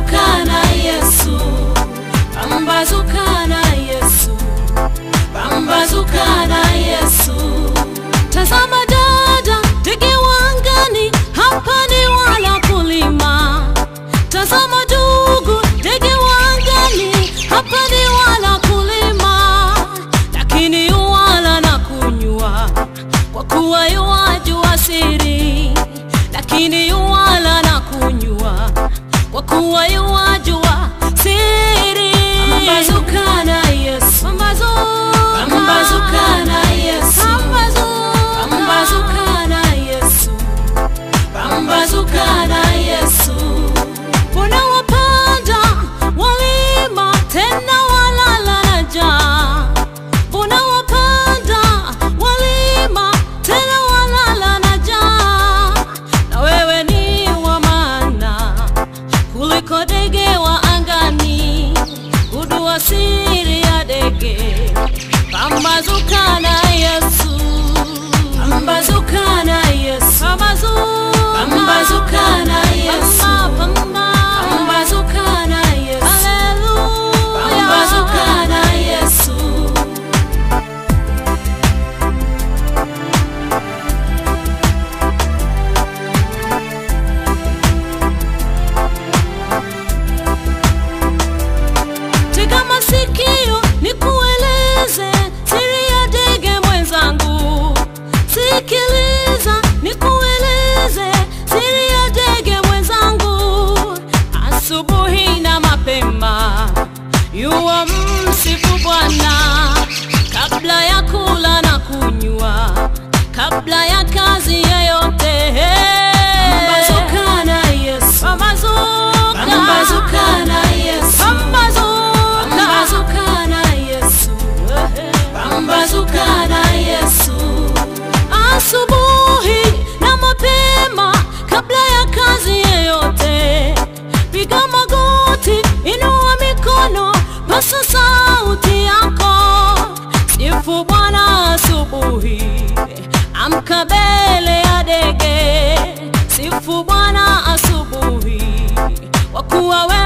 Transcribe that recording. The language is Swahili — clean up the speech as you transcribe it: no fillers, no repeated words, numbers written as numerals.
Pambazuka na Yesu, pambazuka na Yesu, pambazuka na Yesu. Tazama dada, ndege wangani, hapa ni wala kulima. Tazama ndugu, ndege wangani, hapa ni wala kulima. Lakini yuwala na kunywa, kwa kuwa yuwajua siri. Lakini yuwala na kunywa, kwa kuwa yuwajua siri. Pambazuka na Yesu, pambazuka na Yesu, pambazuka na Yesu, pambazuka na Yesu. Mbona wapanda walima tena walala na njaa? Mbona wapanda walima tena walala na njaa? Na wewe ni wa maana kuliko ndege wa angani, hujua siri ya ndege. Pambazuka na Yesu, pambazuka na Yesu, pambazuka na Yesu, pambazuka na Yesu, haleluya, pambazuka na Yesu. Tega masikio nikueleze siri ya ndege mwenzangu. Sikiliza nikueleze siri ya ndege mwenzangu. Asubuhi na mapema yuwa msifu Bwana, kabla ya kula na kunywa, kabla ya kazi yoyote. Pambazuka na Yesu, pambazuka na Yesu, pambazuka na Yesu, pambazuka na Yesu. Asubuhi na mapema, kabla ya kazi yoyote, piga magoti, inua mikono, pasa sauti yako. Sifu Bwana asubuhi, amka mbele ya ndege. Sifu Bwana asubuhi, kwa kuwa wewe